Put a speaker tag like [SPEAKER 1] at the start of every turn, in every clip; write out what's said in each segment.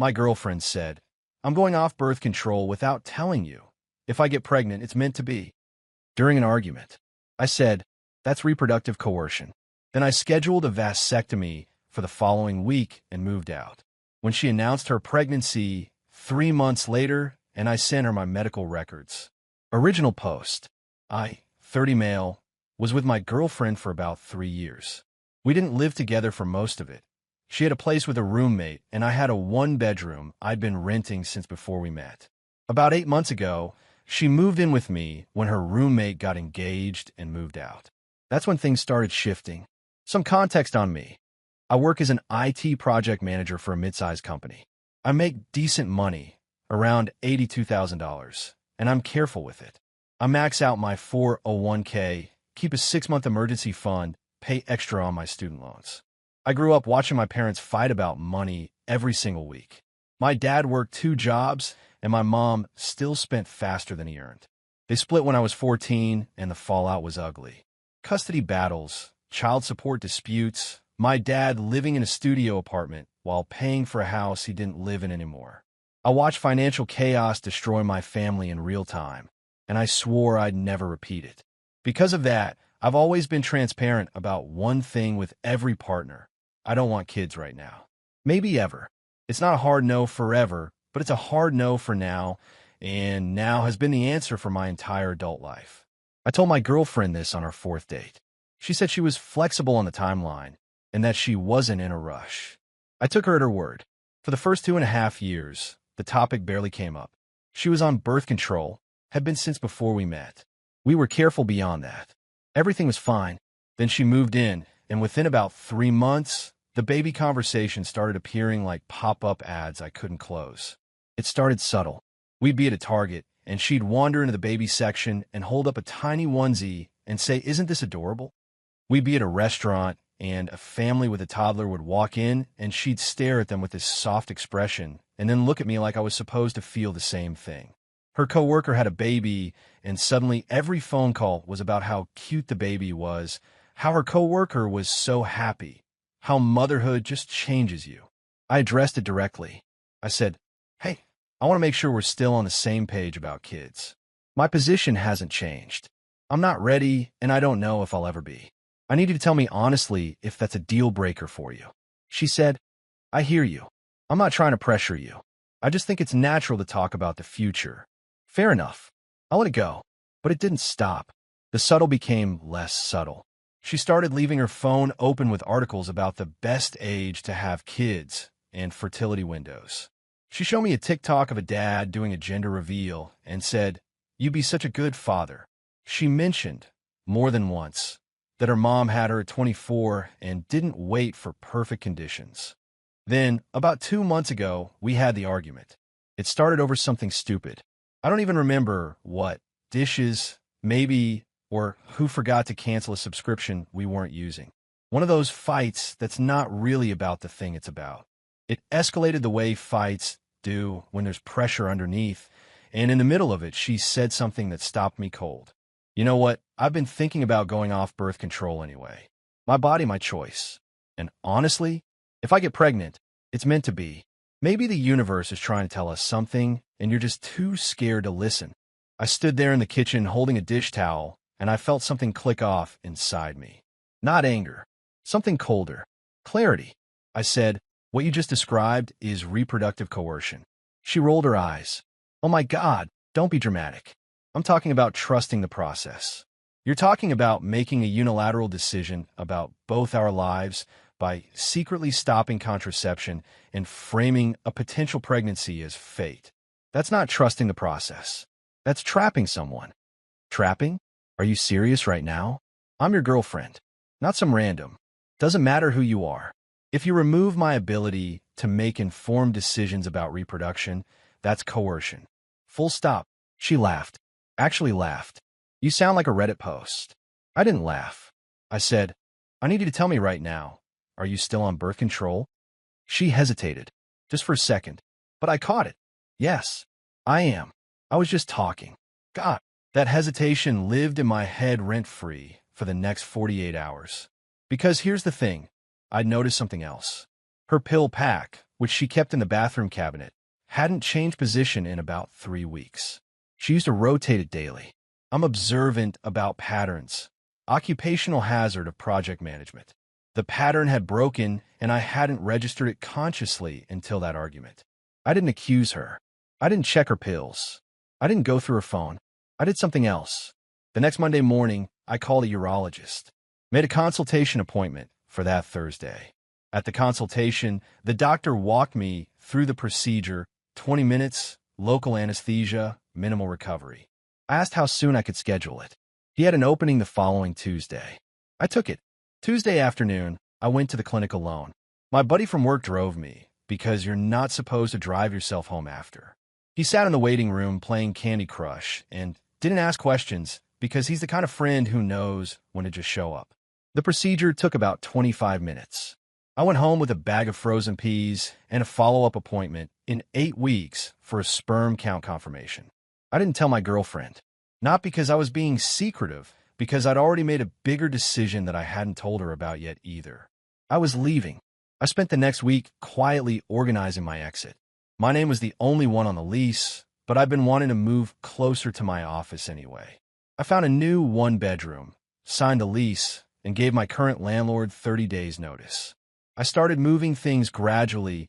[SPEAKER 1] My girlfriend said, "I'm going off birth control without telling you. If I get pregnant, it's meant to be." During an argument, I said, "That's reproductive coercion." Then I scheduled a vasectomy for the following week and moved out. When she announced her pregnancy 3 months later, and I sent her my medical records. Original post. I, 30 male, was with my girlfriend for about 3 years. We didn't live together for most of it. She had a place with a roommate, and I had a 1-bedroom I'd been renting since before we met. About 8 months ago, she moved in with me when her roommate got engaged and moved out. That's when things started shifting. Some context on me. I work as an IT project manager for a mid-sized company. I make decent money, around $82,000, and I'm careful with it. I max out my 401k, keep a 6-month emergency fund, pay extra on my student loans. I grew up watching my parents fight about money every single week. My dad worked 2 jobs, and my mom still spent faster than he earned. They split when I was 14, and the fallout was ugly. Custody battles, child support disputes, my dad living in a studio apartment while paying for a house he didn't live in anymore. I watched financial chaos destroy my family in real time, and I swore I'd never repeat it. Because of that, I've always been transparent about one thing with every partner. I don't want kids right now. Maybe ever. It's not a hard no forever, but it's a hard no for now, and now has been the answer for my entire adult life. I told my girlfriend this on our 4th date. She said she was flexible on the timeline and that she wasn't in a rush. I took her at her word. For the first 2.5 years, the topic barely came up. She was on birth control, had been since before we met. We were careful beyond that. Everything was fine. Then she moved in, and within about 3 months, the baby conversation started appearing like pop-up ads I couldn't close. It started subtle. We'd be at a Target, and she'd wander into the baby section and hold up a tiny onesie and say, "Isn't this adorable?" We'd be at a restaurant, and a family with a toddler would walk in, and she'd stare at them with this soft expression and then look at me like I was supposed to feel the same thing. Her coworker had a baby, and suddenly every phone call was about how cute the baby was, how her coworker was so happy, how motherhood just changes you. I addressed it directly. I said, "Hey, I want to make sure we're still on the same page about kids. My position hasn't changed. I'm not ready, and I don't know if I'll ever be. I need you to tell me honestly if that's a deal breaker for you." She said, "I hear you. I'm not trying to pressure you. I just think it's natural to talk about the future." Fair enough. I let it go, but it didn't stop. The subtle became less subtle. She started leaving her phone open with articles about the best age to have kids and fertility windows. She showed me a TikTok of a dad doing a gender reveal and said, "You'd be such a good father." She mentioned, more than once, that her mom had her at 24 and didn't wait for perfect conditions. Then, about 2 months ago, we had the argument. It started over something stupid. I don't even remember what. Dishes, maybe, or who forgot to cancel a subscription we weren't using. One of those fights that's not really about the thing it's about. It escalated the way fights do when there's pressure underneath, and in the middle of it, she said something that stopped me cold. "You know what? I've been thinking about going off birth control anyway. My body, my choice. And honestly, if I get pregnant, it's meant to be. Maybe the universe is trying to tell us something, and you're just too scared to listen." I stood there in the kitchen holding a dish towel, and I felt something click off inside me. Not anger. Something colder. Clarity. I said, "What you just described is reproductive coercion." She rolled her eyes. "Oh my God, don't be dramatic. I'm talking about trusting the process. You're talking about making a unilateral decision about both our lives by secretly stopping contraception and framing a potential pregnancy as fate. That's not trusting the process. That's trapping someone." Trapping? Are you serious right now? I'm your girlfriend, not some random. Doesn't matter who you are. If you remove my ability to make informed decisions about reproduction, that's coercion. Full stop. She laughed. Actually laughed. "You sound like a Reddit post." I didn't laugh. I said, "I need you to tell me right now. Are you still on birth control?" She hesitated, just for a second, but I caught it. "Yes, I am. I was just talking." God, that hesitation lived in my head rent-free for the next 48 hours. Because here's the thing. I'd noticed something else. Her pill pack, which she kept in the bathroom cabinet, hadn't changed position in about 3 weeks. She used to rotate it daily. I'm observant about patterns. Occupational hazard of project management. The pattern had broken, and I hadn't registered it consciously until that argument. I didn't accuse her. I didn't check her pills. I didn't go through her phone. I did something else. The next Monday morning, I called a urologist. Made a consultation appointment for that Thursday. At the consultation, the doctor walked me through the procedure, 20 minutes, local anesthesia, minimal recovery. I asked how soon I could schedule it. He had an opening the following Tuesday. I took it. Tuesday afternoon, I went to the clinic alone. My buddy from work drove me, because you're not supposed to drive yourself home after. He sat in the waiting room playing Candy Crush and didn't ask questions because he's the kind of friend who knows when to just show up. The procedure took about 25 minutes. I went home with a bag of frozen peas and a follow-up appointment in 8 weeks for a sperm count confirmation. I didn't tell my girlfriend. Not because I was being secretive, because I'd already made a bigger decision that I hadn't told her about yet either. I was leaving. I spent the next week quietly organizing my exit. My name was the only one on the lease, but I've been wanting to move closer to my office anyway. I found a new 1-bedroom, signed a lease, and gave my current landlord 30 days notice. I started moving things gradually,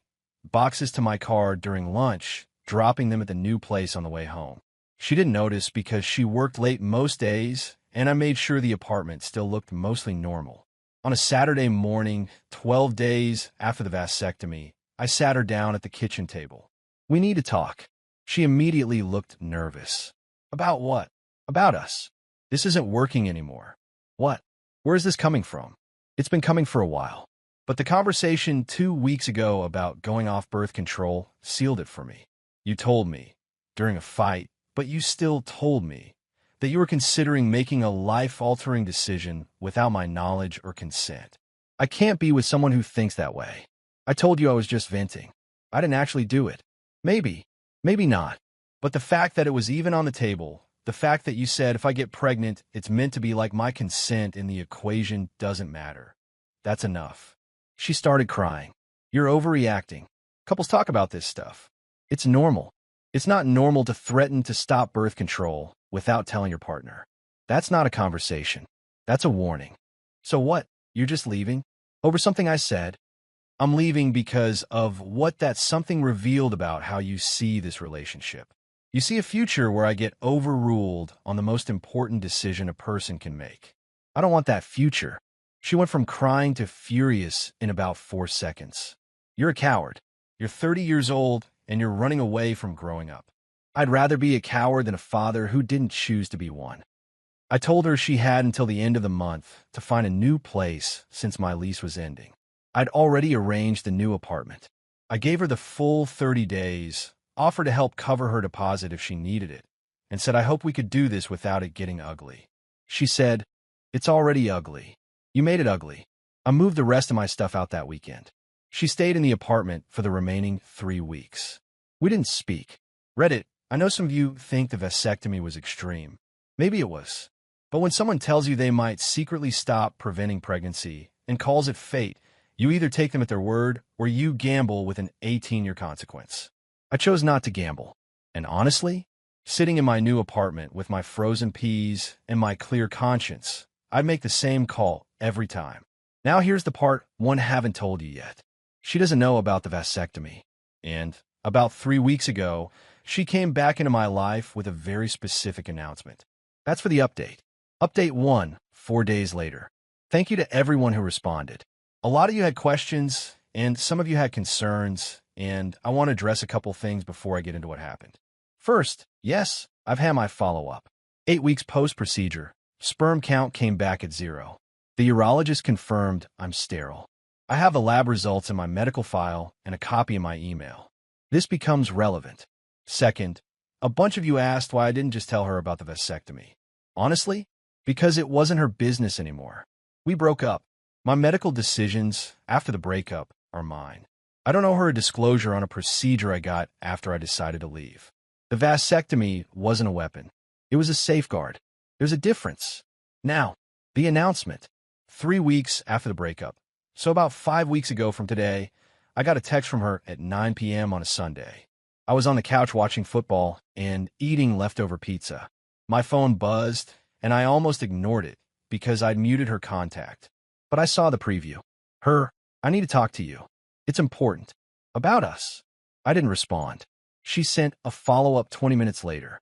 [SPEAKER 1] boxes to my car during lunch, dropping them at the new place on the way home. She didn't notice because she worked late most days, and I made sure the apartment still looked mostly normal. On a Saturday morning, 12 days after the vasectomy, I sat her down at the kitchen table. We need to talk. She immediately looked nervous. About what? About us. This isn't working anymore. What? Where is this coming from? It's been coming for a while. But the conversation 2 weeks ago about going off birth control sealed it for me. You told me, during a fight, but you still told me, that you were considering making a life-altering decision without my knowledge or consent. I can't be with someone who thinks that way. I told you I was just venting. I didn't actually do it. Maybe. Maybe not. But the fact that it was even on the table, the fact that you said if I get pregnant, it's meant to be like my consent in the equation doesn't matter. That's enough. She started crying. You're overreacting. Couples talk about this stuff. It's normal. It's not normal to threaten to stop birth control without telling your partner. That's not a conversation. That's a warning. So what? You're just leaving? Over something I said? I'm leaving because of what that something revealed about how you see this relationship. You see a future where I get overruled on the most important decision a person can make. I don't want that future. She went from crying to furious in about 4 seconds. You're a coward. You're 30 years old, and you're running away from growing up. I'd rather be a coward than a father who didn't choose to be one. I told her she had until the end of the month to find a new place since my lease was ending. I'd already arranged the new apartment. I gave her the full 30 days, offered to help cover her deposit if she needed it, and said I hope we could do this without it getting ugly. She said, "It's already ugly. You made it ugly." I moved the rest of my stuff out that weekend. She stayed in the apartment for the remaining 3 weeks. We didn't speak. Reddit, I know some of you think the vasectomy was extreme. Maybe it was. But when someone tells you they might secretly stop preventing pregnancy and calls it fate, you either take them at their word or you gamble with an 18-year consequence. I chose not to gamble. And honestly, sitting in my new apartment with my frozen peas and my clear conscience, I'd make the same call every time. Now here's the part one haven't told you yet. She doesn't know about the vasectomy. And about 3 weeks ago, she came back into my life with a very specific announcement. That's for the update. Update 1, 4 days later. Thank you to everyone who responded. A lot of you had questions, and some of you had concerns, and I want to address a couple things before I get into what happened. First, yes, I've had my follow-up. 8 weeks post-procedure, sperm count came back at 0. The urologist confirmed I'm sterile. I have the lab results in my medical file and a copy in my email. This becomes relevant. Second, a bunch of you asked why I didn't just tell her about the vasectomy. Honestly, because it wasn't her business anymore. We broke up. My medical decisions after the breakup are mine. I don't owe her a disclosure on a procedure I got after I decided to leave. The vasectomy wasn't a weapon. It was a safeguard. There's a difference. Now, the announcement. 3 weeks after the breakup. So about 5 weeks ago from today, I got a text from her at 9 p.m. on a Sunday. I was on the couch watching football and eating leftover pizza. My phone buzzed, and I almost ignored it because I'd muted her contact. But I saw the preview. I need to talk to you. It's important. About us. I didn't respond. She sent a follow-up 20 minutes later.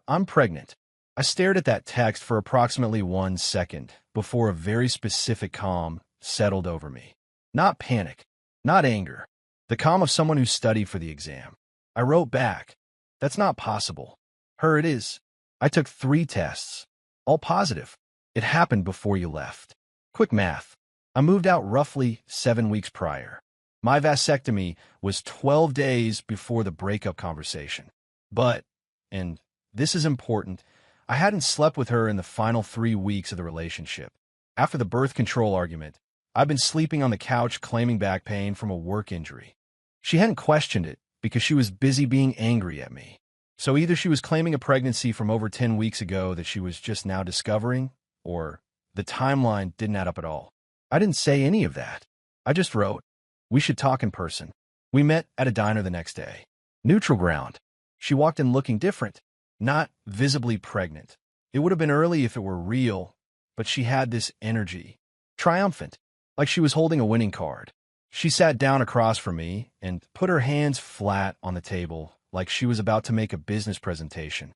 [SPEAKER 1] I'm pregnant. I stared at that text for approximately 1 second before a very specific calm settled over me. Not panic, not anger. The calm of someone who studied for the exam. I wrote back, "That's not possible." It is. I took 3 tests. All positive. It happened before you left. Quick math. I moved out roughly 7 weeks prior. My vasectomy was 12 days before the breakup conversation. But, and this is important, I hadn't slept with her in the final 3 weeks of the relationship. After the birth control argument, I've been sleeping on the couch claiming back pain from a work injury. She hadn't questioned it because she was busy being angry at me. So either she was claiming a pregnancy from over 10 weeks ago that she was just now discovering, or the timeline didn't add up at all. I didn't say any of that. I just wrote, "We should talk in person." We met at a diner the next day. Neutral ground. She walked in looking different, not visibly pregnant. It would have been early if it were real, but she had this energy. Triumphant, like she was holding a winning card. She sat down across from me and put her hands flat on the table like she was about to make a business presentation.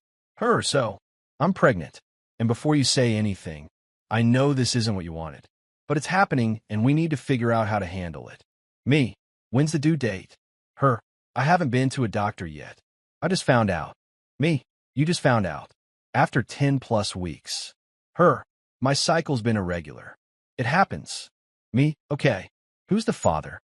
[SPEAKER 1] So, I'm pregnant, and before you say anything, I know this isn't what you wanted, but it's happening and we need to figure out how to handle it. Me, when's the due date? I haven't been to a doctor yet. I just found out. Me, you just found out. After 10 plus weeks. My cycle's been irregular. It happens. Me, okay. Who's the father?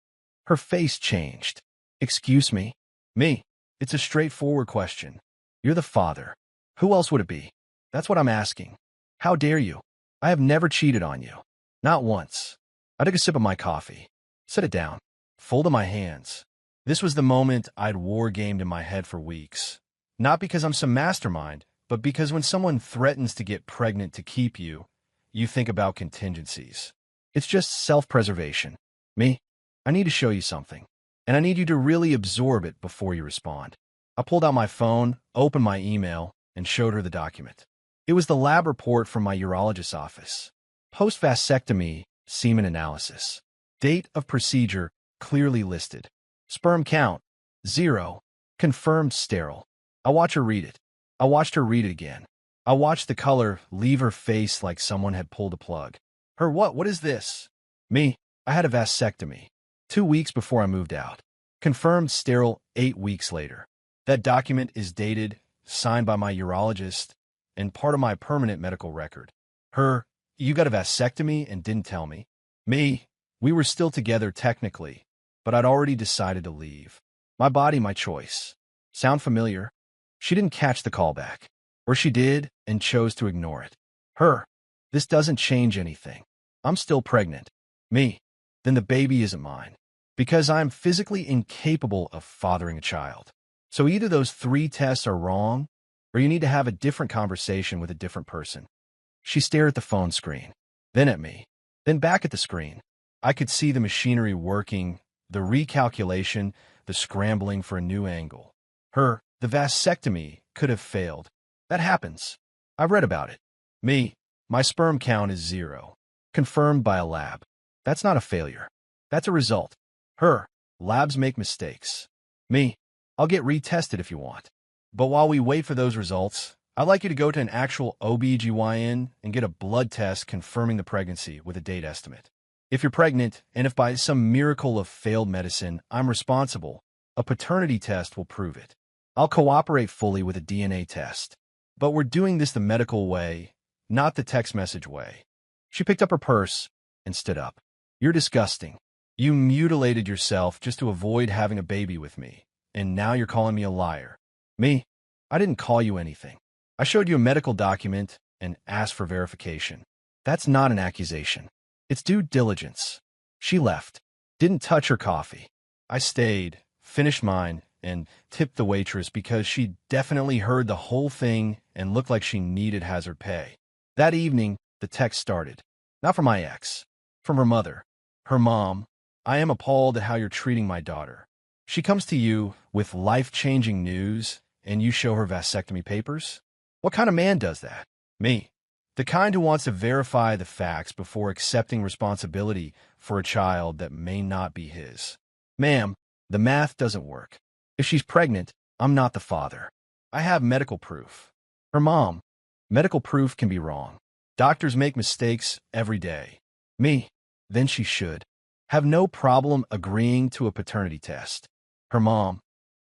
[SPEAKER 1] Her face changed. Excuse me? Me, it's a straightforward question. You're the father. Who else would it be? That's what I'm asking. How dare you? I have never cheated on you. Not once. I took a sip of my coffee. Set it down. Folded my hands. This was the moment I'd war-gamed in my head for weeks. Not because I'm some mastermind, but because when someone threatens to get pregnant to keep you, you think about contingencies. It's just self-preservation. Me, I need to show you something, and I need you to really absorb it before you respond. I pulled out my phone, opened my email, and showed her the document. It was the lab report from my urologist's office. Post-vasectomy semen analysis. Date of procedure clearly listed. Sperm count, 0. Confirmed sterile. I watched her read it. I watched her read it again. I watched the color leave her face like someone had pulled a plug. What is this? Me, I had a vasectomy. 2 weeks before I moved out. Confirmed sterile 8 weeks later. That document is dated, signed by my urologist, and part of my permanent medical record. You got a vasectomy and didn't tell me. Me, we were still together technically, but I'd already decided to leave. My body, my choice. Sound familiar? She didn't catch the call back. Or she did and chose to ignore it. This doesn't change anything. I'm still pregnant. Me, then the baby isn't mine. Because I'm physically incapable of fathering a child. So either those 3 tests are wrong, or you need to have a different conversation with a different person. She stared at the phone screen, then at me, then back at the screen. I could see the machinery working, the recalculation, the scrambling for a new angle. The vasectomy could have failed. That happens. I've read about it. Me, my sperm count is 0. Confirmed by a lab. That's not a failure. That's a result. Labs make mistakes. Me, I'll get retested if you want. But while we wait for those results, I'd like you to go to an actual OB/GYN and get a blood test confirming the pregnancy with a date estimate. If you're pregnant, and if by some miracle of failed medicine I'm responsible, a paternity test will prove it. I'll cooperate fully with a DNA test. But we're doing this the medical way, not the text message way. She picked up her purse and stood up. You're disgusting. You mutilated yourself just to avoid having a baby with me, and now you're calling me a liar. Me, I didn't call you anything. I showed you a medical document and asked for verification. That's not an accusation. It's due diligence. She left, didn't touch her coffee. I stayed, finished mine, and tipped the waitress because she definitely heard the whole thing and looked like she needed hazard pay. That evening, the text started. Not from my ex. From her mother. Her mom. I am appalled at how you're treating my daughter. She comes to you with life-changing news, and you show her vasectomy papers? What kind of man does that? Me. The kind who wants to verify the facts before accepting responsibility for a child that may not be his. Ma'am, the math doesn't work. If she's pregnant, I'm not the father. I have medical proof. Her mom. Medical proof can be wrong. Doctors make mistakes every day. Me. Then she should have no problem agreeing to a paternity test. Her mom.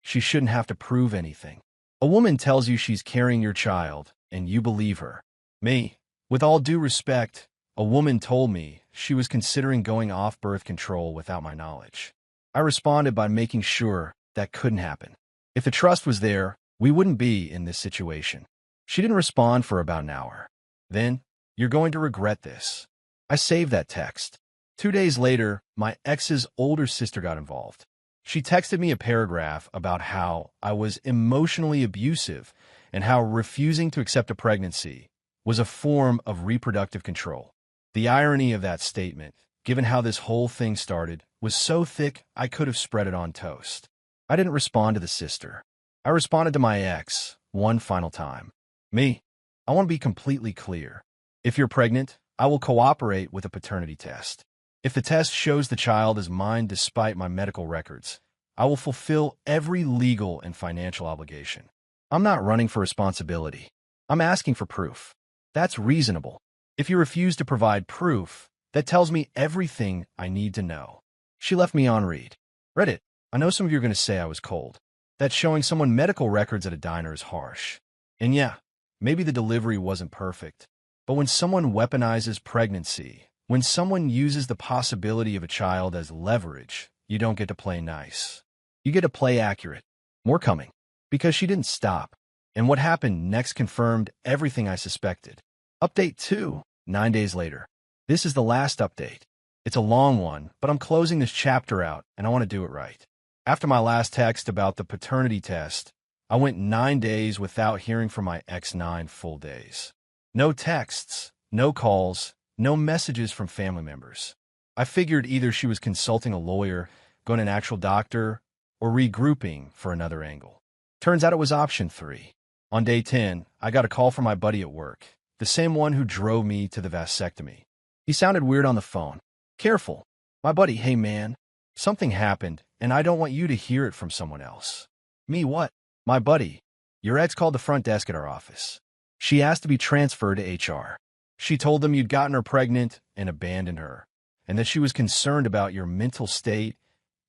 [SPEAKER 1] She shouldn't have to prove anything. A woman tells you she's carrying your child, and you believe her. Me. With all due respect, a woman told me she was considering going off birth control without my knowledge. I responded by making sure that couldn't happen. If the trust was there, we wouldn't be in this situation. She didn't respond for about an hour. Then, you're going to regret this. I saved that text. 2 days later, my ex's older sister got involved. She texted me a paragraph about how I was emotionally abusive and how refusing to accept a pregnancy was a form of reproductive control. The irony of that statement, given how this whole thing started, was so thick I could have spread it on toast. I didn't respond to the sister. I responded to my ex one final time. Me. I want to be completely clear. If you're pregnant, I will cooperate with a paternity test. If the test shows the child is mine despite my medical records, I will fulfill every legal and financial obligation. I'm not running for responsibility. I'm asking for proof. That's reasonable. If you refuse to provide proof, that tells me everything I need to know. She left me on read. Reddit. I know some of you are going to say I was cold. That showing someone medical records at a diner is harsh. And yeah, maybe the delivery wasn't perfect. But when someone weaponizes pregnancy, when someone uses the possibility of a child as leverage, you don't get to play nice. You get to play accurate. More coming. Because she didn't stop. And what happened next confirmed everything I suspected. Update 2, 9 days later. This is the last update. It's a long one, but I'm closing this chapter out, and I want to do it right. After my last text about the paternity test, I went 9 days without hearing from my ex 9 full days. No texts, no calls, no messages from family members. I figured either she was consulting a lawyer, going to an actual doctor, or regrouping for another angle. Turns out it was option 3. On day 10, I got a call from my buddy at work, the same one who drove me to the vasectomy. He sounded weird on the phone. Careful. My buddy, hey man, something happened, and I don't want you to hear it from someone else. Me what? My buddy. Your ex called the front desk at our office. She asked to be transferred to HR. She told them you'd gotten her pregnant and abandoned her, and that she was concerned about your mental state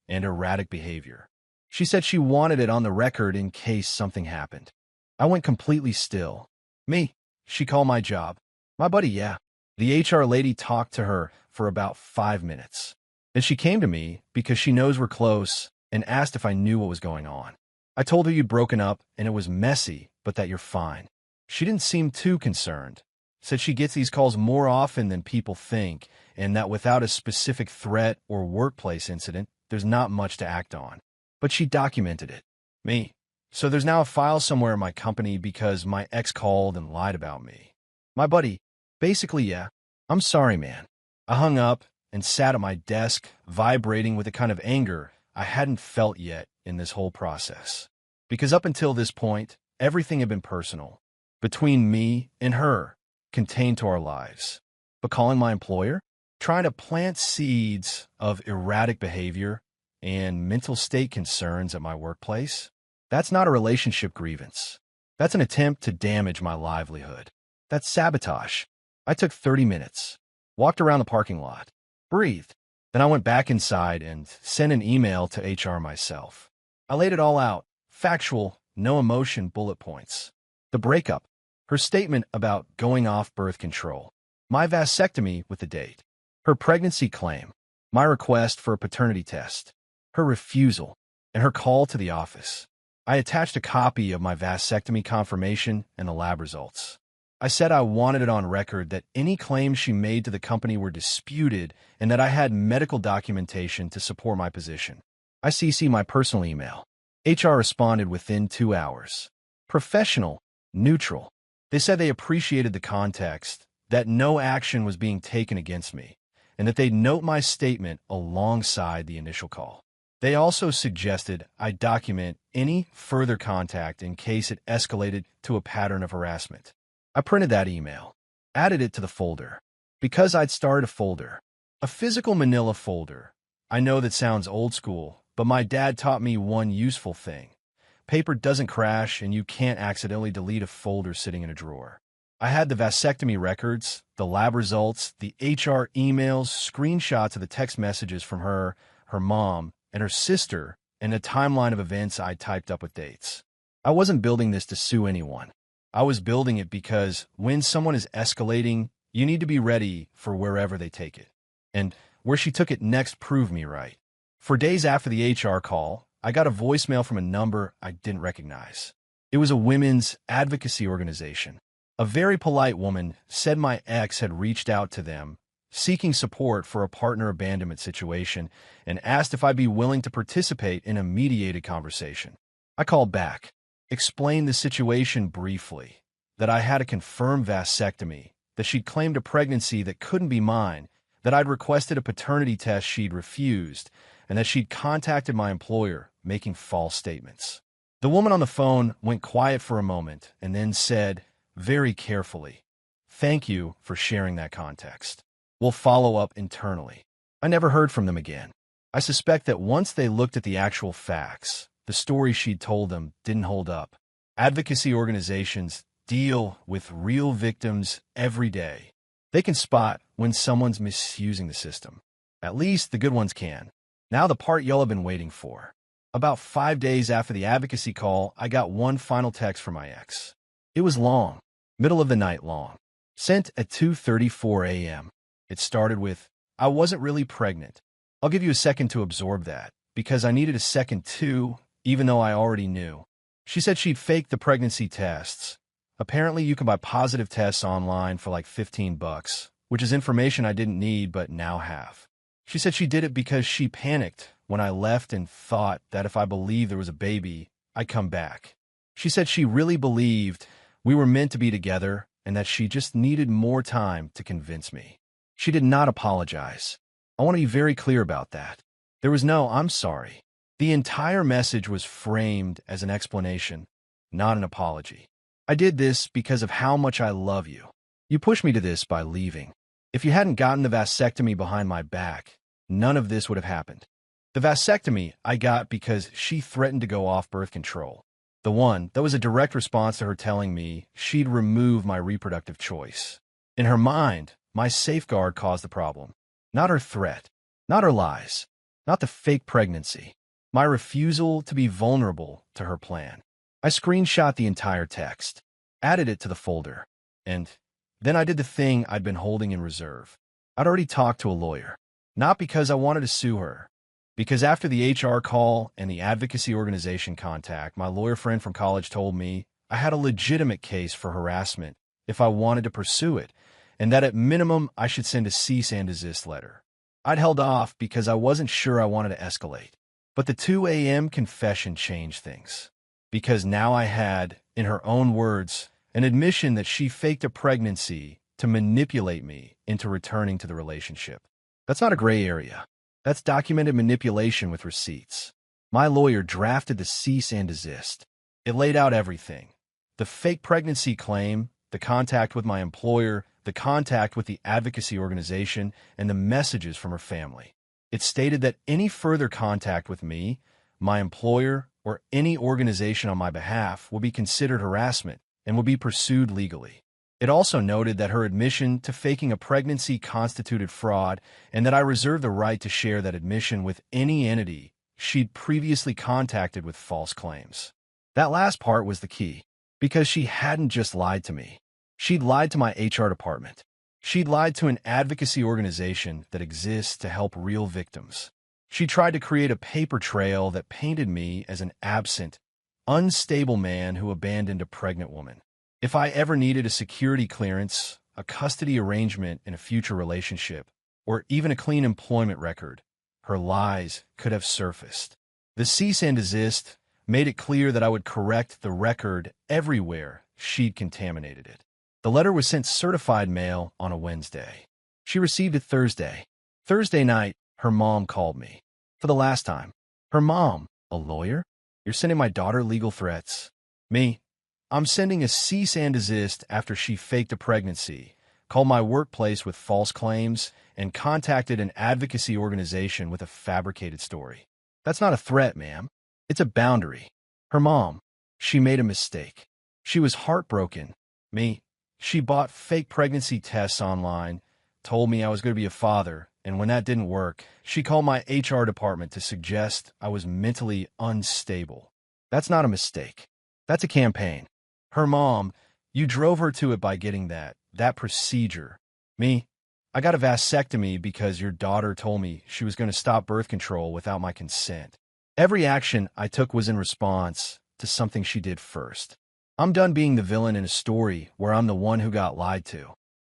[SPEAKER 1] and erratic behavior. She said she wanted it on the record in case something happened. I went completely still. Me. She called my job. My buddy, yeah. The HR lady talked to her for about 5 minutes. Then she came to me because she knows we're close and asked if I knew what was going on. I told her you'd broken up and it was messy, but that you're fine. She didn't seem too concerned. Said she gets these calls more often than people think, and that without a specific threat or workplace incident, there's not much to act on. But she documented it. Me. So there's now a file somewhere in my company because my ex called and lied about me. My buddy. Basically, yeah. I'm sorry, man. I hung up and sat at my desk, vibrating with a kind of anger I hadn't felt yet in this whole process. Because up until this point, everything had been personal. Between me and her, contained to our lives. But calling my employer? Trying to plant seeds of erratic behavior and mental state concerns at my workplace? That's not a relationship grievance. That's an attempt to damage my livelihood. That's sabotage. I took 30 minutes, walked around the parking lot, breathed. Then I went back inside and sent an email to HR myself. I laid it all out, factual, no emotion bullet points. The breakup, her statement about going off birth control, my vasectomy with the date, her pregnancy claim, my request for a paternity test, her refusal, and her call to the office. I attached a copy of my vasectomy confirmation and the lab results. I said I wanted it on record that any claims she made to the company were disputed and that I had medical documentation to support my position. I CC my personal email. HR responded within 2 hours. Professional, neutral. They said they appreciated the context, that no action was being taken against me, and that they'd note my statement alongside the initial call. They also suggested I document any further contact in case it escalated to a pattern of harassment. I printed that email, added it to the folder. Because I'd started a folder, a physical manila folder. I know that sounds old school, but my dad taught me one useful thing. Paper doesn't crash, and you can't accidentally delete a folder sitting in a drawer. I had the vasectomy records, the lab results, the HR emails, screenshots of the text messages from her mom, and her sister, and a timeline of events I typed up with dates. I wasn't building this to sue anyone. I was building it because when someone is escalating, you need to be ready for wherever they take it. And where she took it next proved me right. For days after the HR call, I got a voicemail from a number I didn't recognize. It was a women's advocacy organization. A very polite woman said my ex had reached out to them, seeking support for a partner abandonment situation, and asked if I'd be willing to participate in a mediated conversation. I called back, explained the situation briefly, that I had a confirmed vasectomy, that she'd claimed a pregnancy that couldn't be mine, that I'd requested a paternity test she'd refused, and that she'd contacted my employer, making false statements. The woman on the phone went quiet for a moment and then said, very carefully, "Thank you for sharing that context. We'll follow up internally." I never heard from them again. I suspect that once they looked at the actual facts, the story she'd told them didn't hold up. Advocacy organizations deal with real victims every day. They can spot when someone's misusing the system. At least the good ones can. Now the part y'all have been waiting for. About 5 days after the advocacy call, I got one final text from my ex. It was long, middle of the night long, sent at 2:34 a.m. It started with, "I wasn't really pregnant. I'll give you a second to absorb that, because I needed a second too, even though I already knew." She said she'd faked the pregnancy tests. Apparently you can buy positive tests online for like $15, which is information I didn't need but now have. She said she did it because she panicked when I left and thought that if I believed there was a baby, I'd come back. She said she really believed we were meant to be together and that she just needed more time to convince me. She did not apologize. I want to be very clear about that. There was no "I'm sorry." The entire message was framed as an explanation, not an apology. "I did this because of how much I love you. You pushed me to this by leaving. If you hadn't gotten the vasectomy behind my back, none of this would have happened. The vasectomy I got because she threatened to go off birth control. The one that was a direct response to her telling me she'd remove my reproductive choice. In her mind, my safeguard caused the problem. Not her threat, not her lies, not the fake pregnancy. My refusal to be vulnerable to her plan." I screenshot the entire text, added it to the folder, and then I did the thing I'd been holding in reserve. I'd already talked to a lawyer, not because I wanted to sue her, because after the HR call and the advocacy organization contact, my lawyer friend from college told me I had a legitimate case for harassment if I wanted to pursue it, and that at minimum I should send a cease and desist letter. I'd held off because I wasn't sure I wanted to escalate. But the 2 a.m. confession changed things, because now I had, in her own words, an admission that she faked a pregnancy to manipulate me into returning to the relationship. That's not a gray area. That's documented manipulation with receipts. My lawyer drafted the cease and desist. It laid out everything. The fake pregnancy claim, the contact with my employer, the contact with the advocacy organization, and the messages from her family. It stated that any further contact with me, my employer, or any organization on my behalf would be considered harassment and would be pursued legally. It also noted that her admission to faking a pregnancy constituted fraud and that I reserved the right to share that admission with any entity she'd previously contacted with false claims. That last part was the key, because she hadn't just lied to me. She'd lied to my HR department. She'd lied to an advocacy organization that exists to help real victims. She tried to create a paper trail that painted me as an absent, unstable man who abandoned a pregnant woman. If I ever needed a security clearance, a custody arrangement in a future relationship, or even a clean employment record, her lies could have surfaced. The cease and desist made it clear that I would correct the record everywhere she'd contaminated it. The letter was sent certified mail on a Wednesday. She received it Thursday. Thursday night, her mom called me. For the last time. Her mom, a lawyer? You're sending my daughter legal threats. Me, I'm sending a cease and desist after she faked a pregnancy, called my workplace with false claims, and contacted an advocacy organization with a fabricated story. That's not a threat, ma'am. It's a boundary. Her mom, she made a mistake. She was heartbroken. Me, she bought fake pregnancy tests online, told me I was going to be a father, and when that didn't work, she called my HR department to suggest I was mentally unstable. That's not a mistake. That's a campaign. Her mom, you drove her to it by getting that procedure. Me, I got a vasectomy because your daughter told me she was going to stop birth control without my consent. Every action I took was in response to something she did first. I'm done being the villain in a story where I'm the one who got lied to.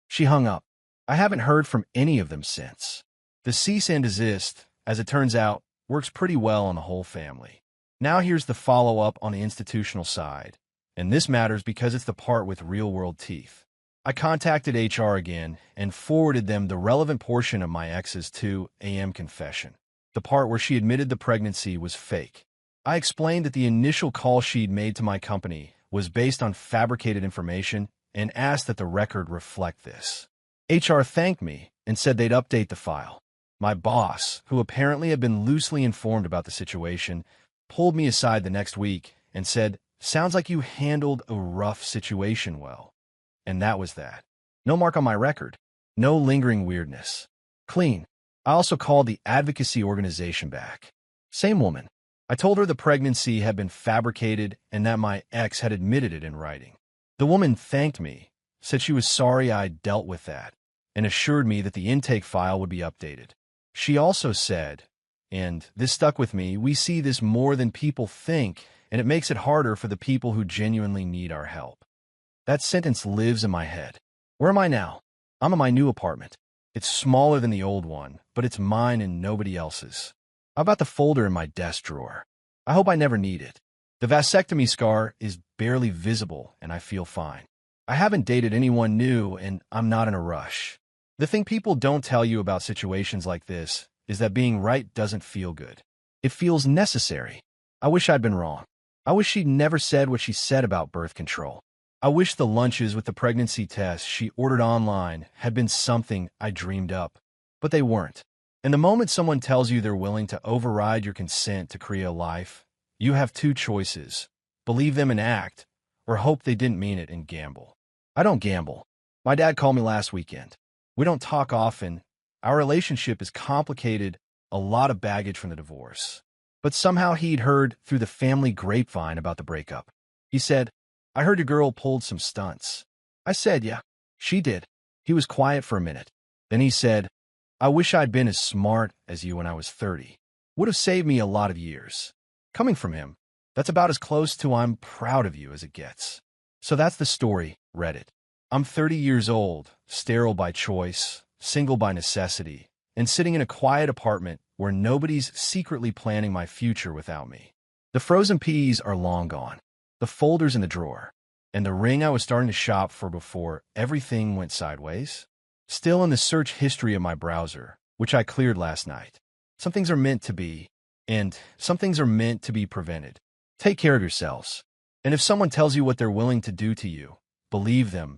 [SPEAKER 1] She hung up. I haven't heard from any of them since. The cease and desist, as it turns out, works pretty well on the whole family. Now here's the follow-up on the institutional side, and this matters because it's the part with real-world teeth. I contacted HR again and forwarded them the relevant portion of my ex's 2 a.m. confession, the part where she admitted the pregnancy was fake. I explained that the initial call she'd made to my company was based on fabricated information and asked that the record reflect this. HR thanked me and said they'd update the file. My boss, who apparently had been loosely informed about the situation, pulled me aside the next week and said, "Sounds like you handled a rough situation well." And that was that. No mark on my record. No lingering weirdness. Clean. I also called the advocacy organization back. Same woman. I told her the pregnancy had been fabricated and that my ex had admitted it in writing. The woman thanked me, said she was sorry I'd dealt with that, and assured me that the intake file would be updated. She also said, and this stuck with me, "We see this more than people think, and it makes it harder for the people who genuinely need our help." That sentence lives in my head. Where am I now? I'm in my new apartment. It's smaller than the old one, but it's mine and nobody else's. How about the folder in my desk drawer? I hope I never need it. The vasectomy scar is barely visible, and I feel fine. I haven't dated anyone new, and I'm not in a rush. The thing people don't tell you about situations like this is that being right doesn't feel good. It feels necessary. I wish I'd been wrong. I wish she'd never said what she said about birth control. I wish the lunches with the pregnancy tests she ordered online had been something I dreamed up, but they weren't. And the moment someone tells you they're willing to override your consent to create a life, you have two choices: believe them and act, or hope they didn't mean it and gamble. I don't gamble. My dad called me last weekend. We don't talk often. Our relationship is complicated, a lot of baggage from the divorce. But somehow he'd heard through the family grapevine about the breakup. He said, "I heard your girl pulled some stunts." I said, "Yeah, she did." He was quiet for a minute. Then he said, "I wish I'd been as smart as you when I was 30. Would have saved me a lot of years." Coming from him, that's about as close to "I'm proud of you" as it gets. So that's the story, Reddit. I'm 30 years old, sterile by choice, single by necessity, and sitting in a quiet apartment where nobody's secretly planning my future without me. The frozen peas are long gone, the folder's in the drawer, and the ring I was starting to shop for before everything went sideways, still in the search history of my browser, which I cleared last night. Some things are meant to be, and some things are meant to be prevented. Take care of yourselves. And if someone tells you what they're willing to do to you, believe them